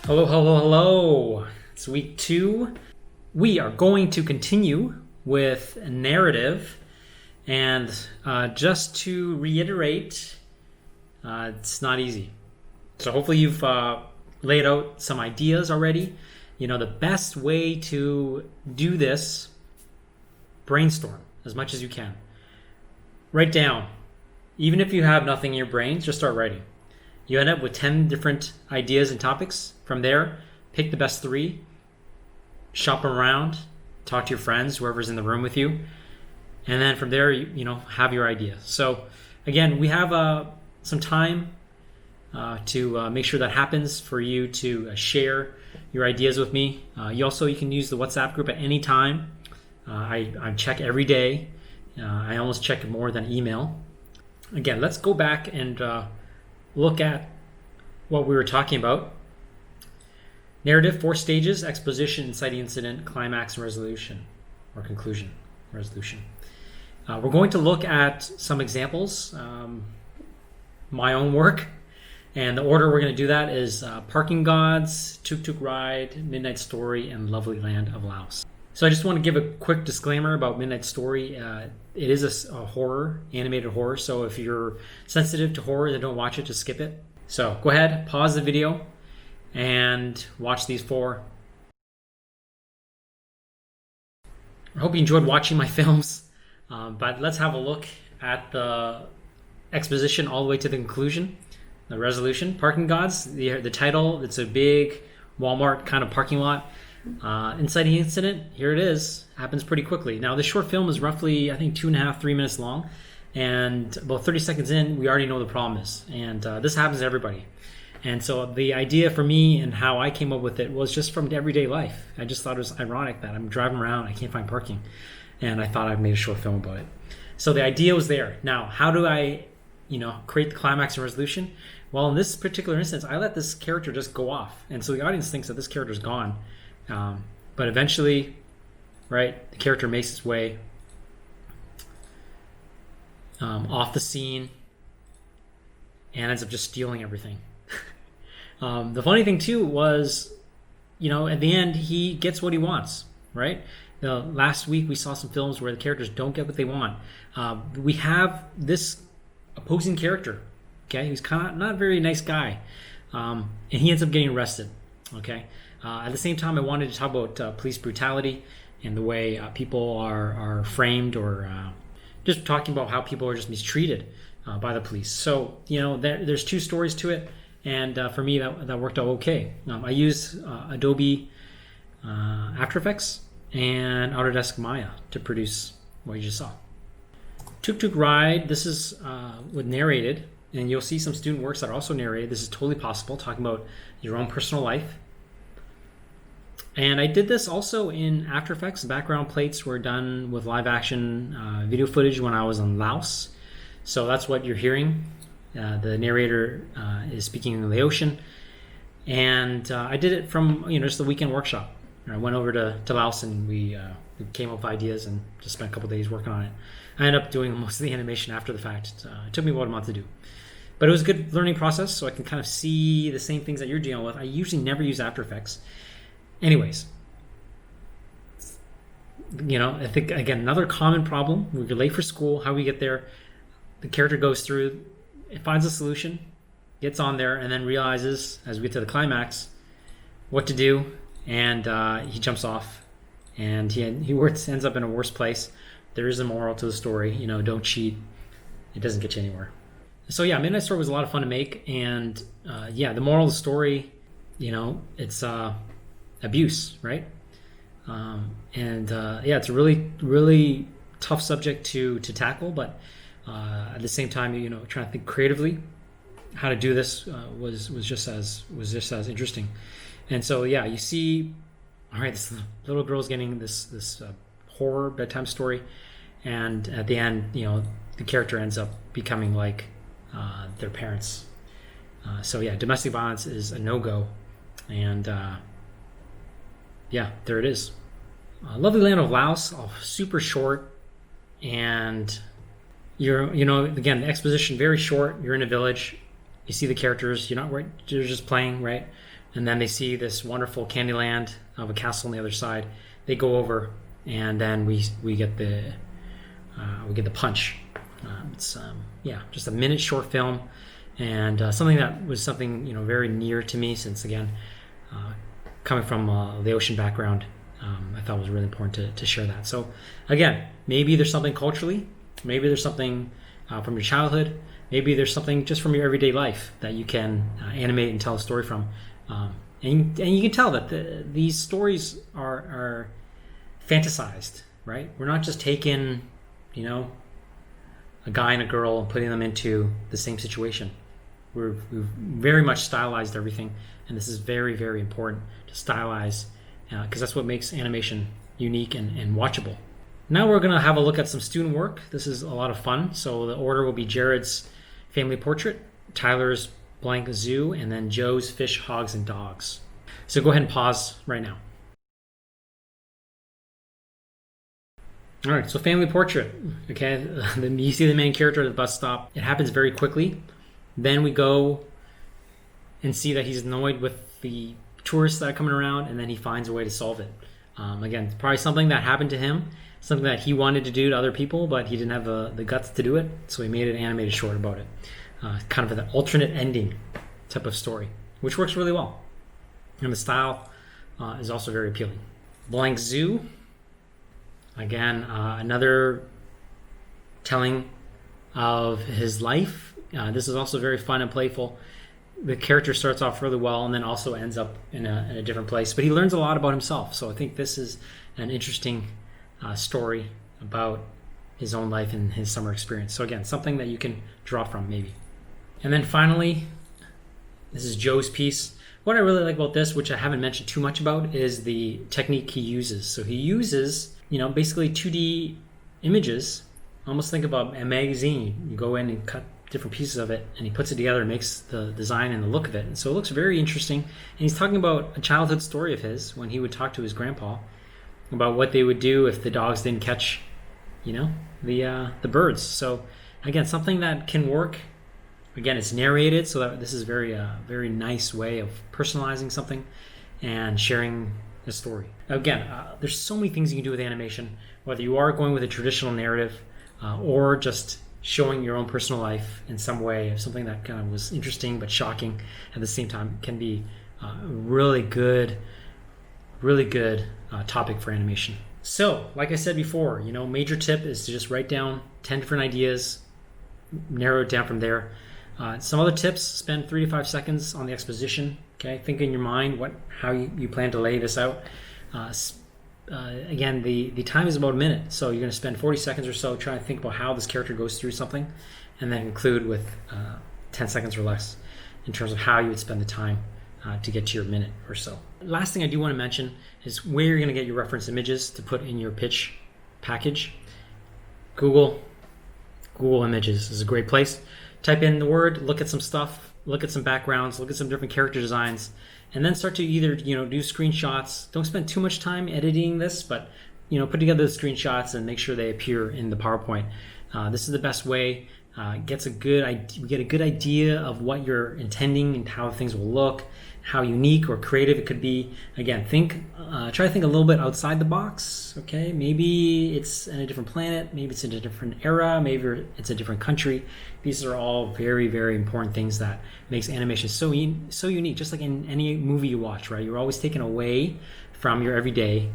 Hello, hello, hello. It's week 2. We are going to continue with narrative. And just to reiterate, it's not easy. So hopefully you've laid out some ideas already. You know, the best way to do this, brainstorm as much as you can. Write down. Even if you have nothing in your brain, just start writing. You end up with 10 different ideas and topics. From there, pick the best 3, shop around, talk to your friends, whoever's in the room with you, and then from there, have your idea. So again, we have some time to make sure that happens for you to share your ideas with me. You can use the WhatsApp group at any time. I check every day. I almost check it more than email. Again, let's go back and look at what we were talking about. Narrative, 4 stages: exposition, inciting incident, climax, and resolution, or conclusion, resolution. We're going to look at some examples, my own work, and the order we're going to do that is Parking Gods, Tuk Tuk Ride, Midnight Story, and Lovely Land of Laos. So I just want to give a quick disclaimer about Midnight Story. It is a horror, animated horror, so if you're sensitive to horror, then don't watch it, just skip it. So go ahead, pause the video, and watch these 4. I hope you enjoyed watching my films, but let's have a look at the exposition all the way to the conclusion, the resolution. Parking Gods, the title, it's a big Walmart kind of parking lot. Inciting incident, here it is, happens pretty quickly. Now, this short film is roughly, I think, 2.5, 3 minutes long, and about 30 seconds in, we already know the problem is, and this happens to everybody. And so the idea for me and how I came up with it was just from everyday life. I just thought it was ironic that I'm driving around, I can't find parking, and I thought I'd made a short film about it. So the idea was there. Now, how do I, create the climax and resolution? Well, in this particular instance, I let this character just go off, and so the audience thinks that this character's gone. But eventually, right, the character makes its way off the scene and ends up just stealing everything. The funny thing too was, at the end, he gets what he wants, right? Last week we saw some films where the characters don't get what they want. We have this opposing character, okay? He's kind of not a very nice guy, and he ends up getting arrested, okay? At the same time, I wanted to talk about police brutality and the way people are framed, or just talking about how people are just mistreated by the police. So, there's 2 stories to it, and for me, that worked out okay. I use Adobe After Effects and Autodesk Maya to produce what you just saw. Tuk Tuk Ride, this is with narrated, and you'll see some student works that are also narrated. This is totally possible, talking about your own personal life. And I did this also in After Effects. Background plates were done with live action video footage when I was in Laos. So that's what you're hearing. The narrator is speaking in Laotian. And I did it from just the weekend workshop. I went over to Laos and we came up with ideas and just spent a couple days working on it. I ended up doing most of the animation after the fact. It took me about a month to do. But it was a good learning process, so I can kind of see the same things that you're dealing with. I usually never use After Effects. Anyways, I think, again, another common problem, we're late for school, how we get there, the character goes through, it finds a solution, gets on there, and then realizes, as we get to the climax, what to do, and he jumps off, and he ends up in a worse place. There is a moral to the story, don't cheat, it doesn't get you anywhere. So yeah, Midnight Story was a lot of fun to make, and the moral of the story, it's abuse, right? It's a really, really tough subject to tackle, but at the same time, trying to think creatively how to do this was just as interesting. And so you see, all right, this little girl's getting this horror bedtime story, and at the end, the character ends up becoming like their parents. Domestic violence is a no-go, and there it is. Lovely Land of Laos, super short, and again, the exposition very short. You're in a village, you see the characters, you're just playing, right? and then they see this wonderful Candyland of a castle on the other side. They go over, and then we get the punch. It's just a minute short film, and something that was very near to me, since again, coming from the ocean background, I thought it was really important to share that. So again, maybe there's something culturally, maybe there's something from your childhood, maybe there's something just from your everyday life that you can animate and tell a story from, and you can tell that these stories are fantasized, right? We're not just taking a guy and a girl and putting them into the same situation. We've very much stylized everything, and this is very, very important to stylize, because that's what makes animation unique and watchable. Now we're going to have a look at some student work. This is a lot of fun. So the order will be Jared's family portrait, Tyler's blank zoo, and then Joe's fish, hogs, and dogs. So go ahead and pause right now. All right, so family portrait. Okay, you see the main character at the bus stop. It happens very quickly. Then we go and see that he's annoyed with the tourists that are coming around, and then he finds a way to solve it. Again, it's probably something that happened to him, something that he wanted to do to other people, but he didn't have the guts to do it, so he made an animated short about it. Kind of an alternate ending type of story, which works really well. And the style is also very appealing. Blank Zoo. Again, another telling of his life. This is also very fun and playful. The character starts off really well and then also ends up in a different place. But he learns a lot about himself. So I think this is an interesting story about his own life and his summer experience. So again, something that you can draw from maybe. And then finally, this is Joe's piece. What I really like about this, which I haven't mentioned too much about, is the technique he uses. So he uses basically 2D images. Almost think about a magazine. You go in and cut different pieces of it, and he puts it together and makes the design and the look of it. And so it looks very interesting. And he's talking about a childhood story of his when he would talk to his grandpa about what they would do if the dogs didn't catch, the birds. So again, something that can work. Again, it's narrated, so that this is very nice way of personalizing something and sharing a story. Again, there's so many things you can do with animation, whether you are going with a traditional narrative or just showing your own personal life in some way, something that kind of was interesting but shocking at the same time, can be really good topic for animation. So, like I said before, major tip is to just write down 10 different ideas, narrow it down from there. Some other tips: spend 3 to 5 seconds on the exposition. Okay, think in your mind how you plan to lay this out. Again, the time is about a minute, so you're going to spend 40 seconds or so trying to think about how this character goes through something, and then conclude with 10 seconds or less in terms of how you would spend the time to get to your minute or so. Last thing I do want to mention is where you're going to get your reference images to put in your pitch package. Google Images is a great place. Type in the word, look at some stuff, look at some backgrounds, look at some different character designs, and then start to either do screenshots. Don't spend too much time editing this, but put together the screenshots and make sure they appear in the PowerPoint. This is the best way. We get a good idea of what you're intending and how things will look, how unique or creative it could be. Again, try to think a little bit outside the box. Okay, maybe it's in a different planet, maybe it's in a different era, maybe it's a different country. These are all very, very important things that makes animation so unique. Just like in any movie you watch, right? You're always taken away from your everyday.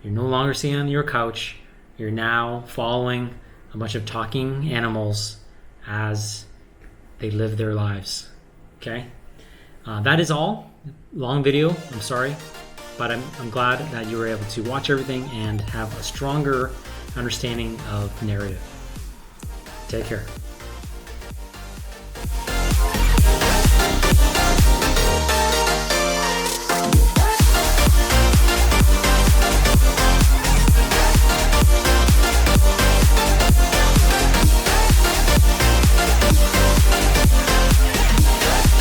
You're no longer sitting on your couch. You're now following a bunch of talking animals as they live their lives. Okay, that is all. Long video, I'm sorry, but I'm glad that you were able to watch everything and have a stronger understanding of narrative. Take care.